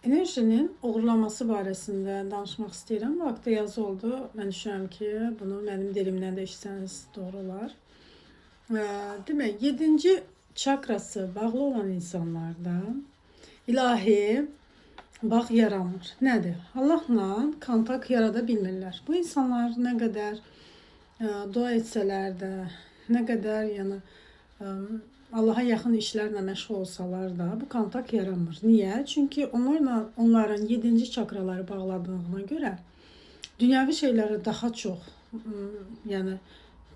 Enerjinin uğurlaması barəsində danışmaq istəyirəm. Vaxtı yazı oldu. Mən düşünürəm ki, bunu mənim dilimdən də eşitsəniz doğru olar. Demək, 7-ci çakrası bağlı olan insanlarda ilahi bağ yaranmır. Nədir? Allahla kontakt yarada bilmirlər. Bu insanlar nə qədər dua etsələr də, nə qədər yəni Allaha yaxın işlərlə məşğul olsalar da bu kontakt yaranmır. Niyə? Çünki onların 7-ci çakraları bağladığına görə dünyavi şeylərə daha çox, yəni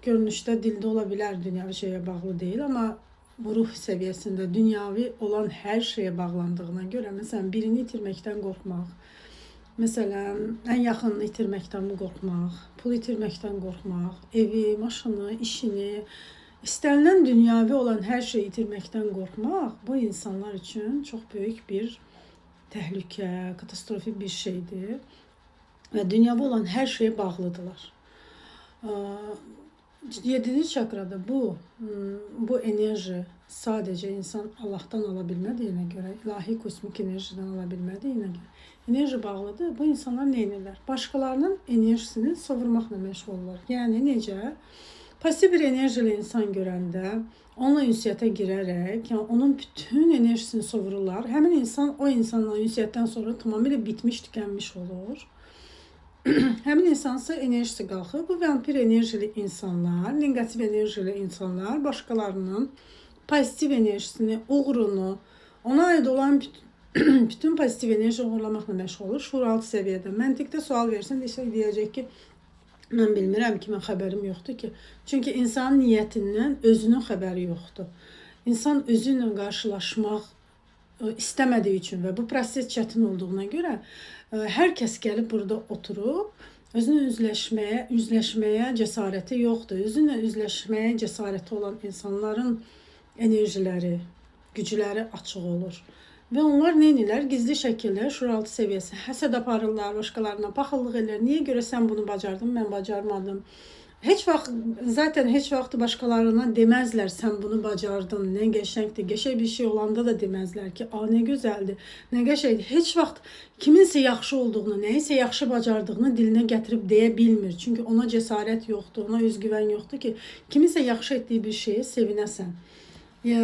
görünüşdə dildə ola bilər dünyavi şeyə bağlı deyil, amma bu ruh səviyyəsində dünyavi olan hər şeyə bağlandığına görə, məsələn, birini itirməkdən qorxmaq, məsələn, ən yaxınını itirməkdən qorxmaq, pul itirməkdən qorxmaq, evi, maşını, işini, İstənilən dünyavi olan hər şeyi itirməkdən qorxmaq bu insanlar üçün çox böyük bir təhlükə, katastrofik bir şeydir və dünyavi olan hər şeyə bağlıdırlar. 7-ci çakrada bu enerji sadəcə insan Allahdan ala bilmədiyinə görə, ilahi kosmik enerjiden ala bilmədiyinə görə enerji bağlıdır. Bu insanlar nə edirlər? Başqalarının enerjisini sovurmaqla məşğul olurlar. Yəni necə? Pasif bir enerjili insan görəndə onunla ünsiyyətə girərək, yəni onun bütün enerjisini sovururlar. Həmin insan o insanla ünsiyyətdən sonra tamamilə bitmiş, tükənmiş olur. Həmin insansa enerjisi qalxır. Bu vampir enerjili insanlar, negativ enerjili insanlar başqalarının pozitiv enerjisini, uğurunu, ona aid olan bütün pozitiv enerji uğurlamaqla məşğul olur. Şuuraltı səviyyədə. Məntiqdə sual versin, deyəcək ki, mən bilmirəm ki, mən xəbərim yoxdur ki. Çünki insanın niyyətindən özünün xəbəri yoxdur. İnsan özü ilə qarşılaşmaq istəmədiyi üçün və bu proses çətin olduğuna görə hər kəs gəlib burada oturub özünə üzləşməyə cəsarəti yoxdur. Özünlə üzləşməyə cəsarəti olan insanların enerjiləri, gücləri açıq olur. Və onlar nə edirlər? Gizli şəkildə şuuraltı səviyyəsi həsəd aparırlar, başqalarına paxıllıq edirlər. Niyə görə sən bunu bacardın, mən bacarmadım? Heç vaxt başqalarına deməzlər sən bunu bacardın, nə qəşəngdir. Qəşəng bir şey olanda da deməzlər ki, nə gözəldir, nə qəşəngdir. Heç vaxt kiminsə yaxşı olduğunu, nəyisə yaxşı bacardığını dilinə gətirib deyə bilmir. Çünki ona cəsarət yoxdur, ona özgüvən yoxdur ki, kiminsə yaxşı etdiyi bir şeyə sevinəsən. Və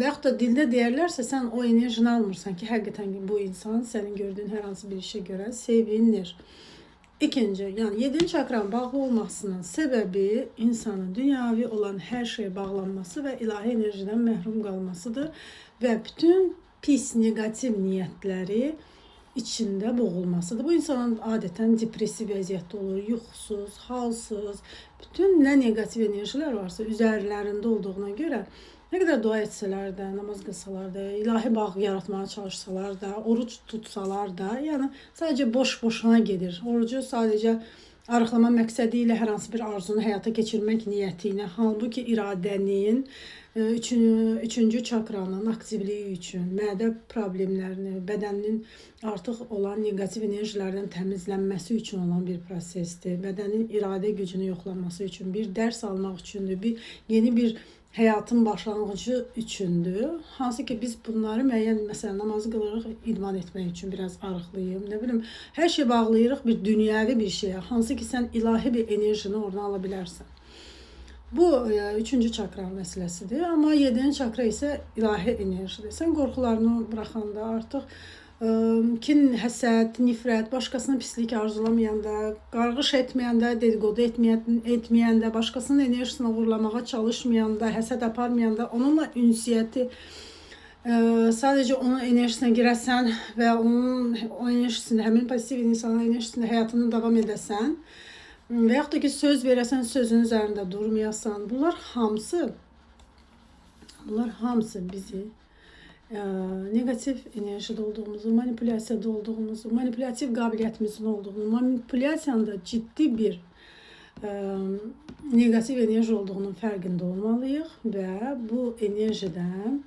yaxud da dildə deyərlərsə, sən o enerjini almırsan ki, həqiqətən bu insan sənin gördüyün hər hansı bir işə görə sevinir. İkinci, yəni 7-ci çakranın bağlı olmasının səbəbi insanın dünyavi olan hər şeyə bağlanması və ilahi enerjiden məhrum qalmasıdır və bütün pis, negativ niyyətləri içində boğulmasıdır. Bu insanın adətən depressiv vəziyyətdə olur, yuxusuz, halsız, bütün nə negativ enerjilər varsa üzərlərində olduğuna görə nə qədər dua etsələr də, namaz qılsalar da, ilahi bağ yaratmaya çalışsalar da, oruç tutsalar da, yəni sadəcə boş-boşuna gedir. Orucu sadəcə arıqlama məqsədi ilə hər hansı bir arzunu həyata keçirmək niyyətinə, halbuki iradənin, üçüncü çakranın aktivliyi üçün, mədə problemlərini, bədənin artıq olan negativ enerjilərdən təmizlənməsi üçün olan bir prosesdir. Bədənin iradə gücünü yoxlanması üçün, bir dərs almaq üçündür, yeni bir həyatın başlanğıcı üçündür. Hansı ki biz bunları müəyyən, məsələn, namazı qılırıq idman etmək üçün, biraz arıqlayım, nə bilim, hər şey bağlayırıq bir dünyavi bir şeyə, hansı ki sən ilahi bir enerjini oradan ala bilərsən. Bu 3-cü çakra məsələsidir, amma 7-ci çakra isə ilahi enerjidir. Sən qorxularını buraxanda artıq kin, həsəd, nifrət, başqasına pislik arzulamayanda, qarğış etməyəndə, dedikodu etməyəndə, başqasının enerjisini uğurlamağa çalışmayanda, həsəd aparmayanda, onunla ünsiyyəti sadəcə onun enerjisinə girəsən və onun o enerjisini, həmin pozitiv insanın enerjisini həyatını davam edəsən və yaxud da ki söz verəsən, sözün üzərində durmayasan, bunlar hamısı bizi negativ enerjide olduğumuzu, manipulyasiyada olduğumuzu, manipülativ qabiliyyətimizin olduğunu, manipulyasiyanın da ciddi bir negativ enerji olduğunun fərqində olmalıyıq və bu enerjiden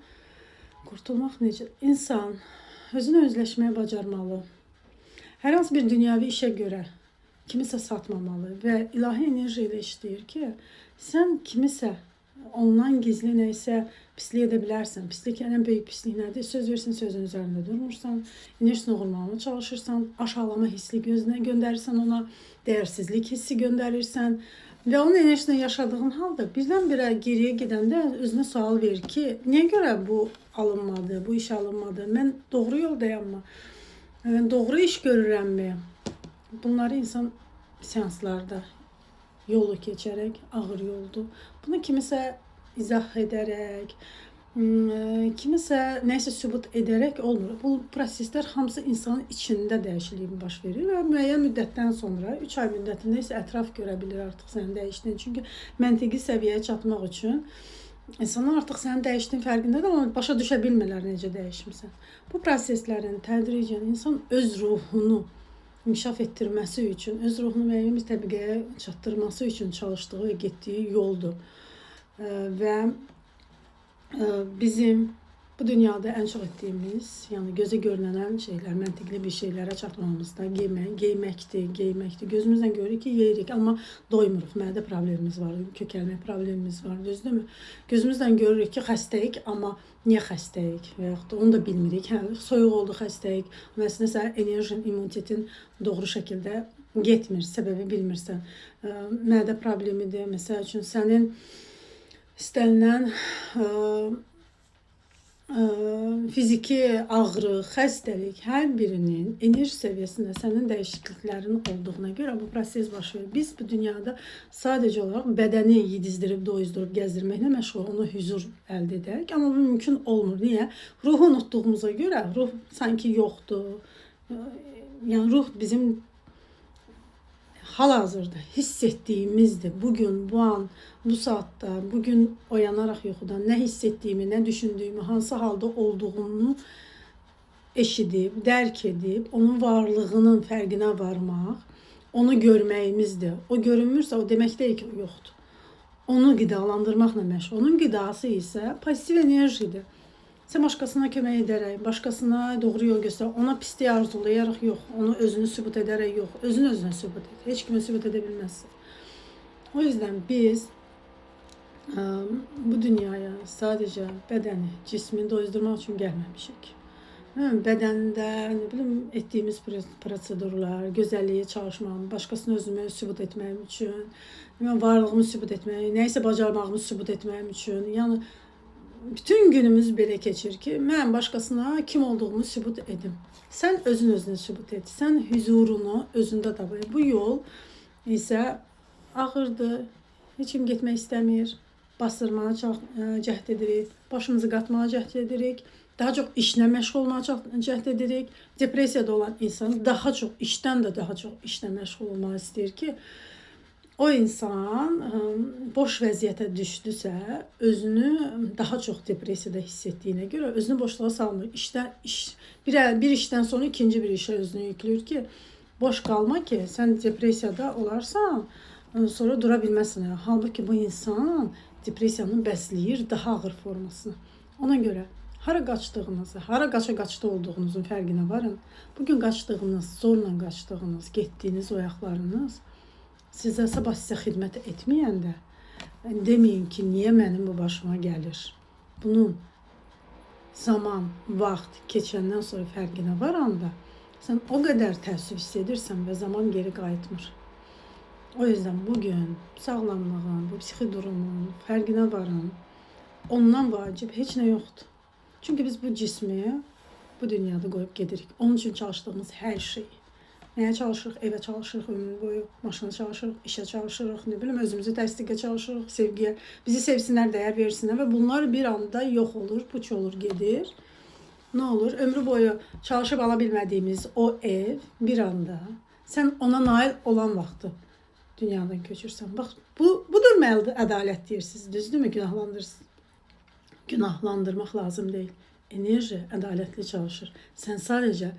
qurtulmaq necə? İnsan özünü özləşməyə bacarmalı. Hər hansı bir dünyavi işə görə kimisə satmamalı və ilahi enerji ilə işləyir ki, sən kimisə ondan gizli nəysə pislik edə bilərsən. Pislik ən böyük pislik nədir? Söz versin, sözün üzərində durmursan, enerjisini oğurlamaya çalışırsan, aşağılama hissi gözünə göndərirsən ona, dəyərsizlik hissi göndərirsən və onun enerjisini yaşadığın halda birdən-birə geriyə gedəndə özünə sual ver ki, niyə görə bu alınmadı, bu iş alınmadı? Mən doğru yoldayam? Mən doğru iş görürəmmi? Bunları insan seanslarda yolu keçərək, ağır yoldur. Bunu kimisə izah edərək, kimisə nəsə sübut edərək olmur. Bu proseslər hamısı insanın içində dəyişikliyin baş verir və müəyyən müddətdən sonra, 3 ay müddətində isə ətraf görə bilir artıq sənin dəyişdiyini. Çünki məntiqi səviyyəyə çatmaq üçün insanlar artıq sənin dəyişdiyin fərqindədir, amma başa düşə bilmirlər necə dəyişmisən. Bu proseslərin tədricən insan öz ruhunu inkişaf etdirməsi üçün, öz ruhunu müəyyən bir təbəqəyə çatdırması üçün çalışdığı və getdiyi yoldur. Və bizim bu dünyada ən çox etdiyimiz, yəni gözə görünən şeylər, məntiqli bir şeylərə çatmamızda geyməkdir. Gözümüzdən görürük ki, yeyirik, amma doymuruq. Mədə problemimiz var, kökəlmə problemimiz var, düzdürmü? Gözümüzdən görürük ki, xəstəyik, amma niyə xəstəyik? Və yaxud da onu da bilmirik. Soyuq oldu xəstəyik. Məsələn, enerjin, immunitetin doğru şəkildə getmir, səbəbi bilmirsən. Mədə problemidir. Məsəl üçün, sənin istənilən fiziki ağrı, xəstəlik hər birinin enerji səviyyəsində sənin dəyişikliklərin olduğuna görə bu proses baş verir. Biz bu dünyada sadəcə olaraq bədəni yedizdirib, doyuzdurub, gəzdirməklə məşğul, onu huzur əldə edək. Amma bu mümkün olmur. Niyə? Ruhu unutduğumuza görə ruh sanki yoxdur. Yəni ruh bizim hal-hazırda hiss etdiyimizdir. Bugün, bu an, bu saatda, bugün oyanaraq yuxudan nə hiss etdiyimi, nə düşündüyümü, hansı halda olduğumu eşidib, dərk edib, onun varlığının fərqinə varmaq, onu görməyimizdir. O görünmürsə, o demək deyil ki, o yoxdur. Onu qidalandırmaqla məşğul. Onun qidası isə pozitiv enerjidir. Sən başqasına kömək edərək, başqasına doğru yol göstərək, ona pislik arzulayaraq yox, onu özünü sübut edərək yox, özünü özünə sübut et. Heç kimə sübut edə bilməzsən. O yüzden biz bu dünyaya sadəcə bədəni, cismi doyuzdurmaq üçün gəlməmişik. Bədəndə, nə bilim, etdiyimiz prosedurlar, gözəlliyə çalışmam, başqasını özümü sübut etməyim üçün, varlığımı sübut etməyim, nəysə bacarmağımı sübut etməyim üçün, yəni bütün günümüz belə keçir ki, mən başqasına kim olduğumu sübut edim. Sən özün özünə sübut et. Sən huzurunu özündə tap. Bu yol isə ağırdır. Heç kim getmək istəmir. Bastırmağa cəhd edirik. Başımızı qatmağa cəhd edirik. Daha çox işlə məşğul olmağa cəhd edirik. Depressiyada olan insan daha çox işdən də daha çox işlə məşğul olmaq istəyir ki, o insan boş vəziyyətə düşdüsə, özünü daha çox depressiyada hiss etdiyinə görə özünü boşluğa salmır. Bir işdən sonra ikinci bir işə özünü yüklür ki, boş qalma ki, sən depressiyada olarsan, sonra dura bilməzsən. Halbuki bu insan depressiyanı bəsləyir daha ağır formasını. Ona görə hara qaçdığınızı, hara qaça-qaçda olduğunuzun fərqinə varın. Bugün qaçdığınız, zorla qaçdığınız, getdiyiniz o ayaqlarınız sizə sabah sizə xidmət etməyəndə deməyin ki, niyə mənim bu başıma gəlir? Bunun zaman, vaxt keçəndən sonra fərqinə varanda sən o qədər təəssüf hiss edirsən və zaman geri qayıtmır. O yüzden bugün sağlamlığın, bu psixi durumun fərqinə varın. Ondan vacib heç nə yoxdur. Çünki biz bu cismi bu dünyada qoyub gedirik. Onun üçün çalışdığımız hər şey. Nəyə çalışırıq? Evə çalışırıq, ömür boyu, maşına çalışırıq, işə çalışırıq, nə bilim, özümüzü təsdiqə çalışırıq, sevgiyə. Bizi sevsinlər, dəyər versinlər və bunlar bir anda yox olur, puç olur, gedir. Nə olur? Ömrü boyu çalışıb ala bilmədiyimiz o ev bir anda sən ona nail olan vaxtı dünyadan köçürsən. Bax, budur ədalət deyirsiniz, düzdürmü? Günahlandırmaq lazım deyil. Enerji ədalətli çalışır. Sən sadəcə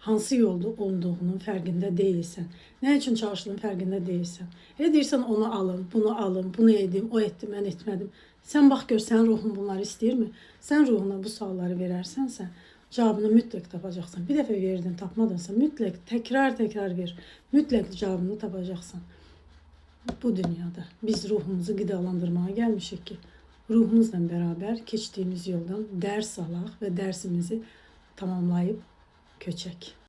hansı yolda olduğunun fərqində deyilsən. Nə üçün çalışdığının fərqində deyilsən. Elə deyirsən, onu alın, bunu edim, o etdi, mən etmədim. Sən bax gör, sənin ruhun bunları istəyirmi? Sən ruhuna bu sualları verərsənsə, cavabını mütləq tapacaqsan. Bir dəfə verdin, tapmadınsa, mütləq təkrar ver. Mütləq cavabını tapacaqsan. Bu dünyada biz ruhumuzu qidalandırmağa gəlmişik ki, ruhumuzla beraber keçtiğimiz yoldan ders alaq ve dersimizi tamamlayıp köçək.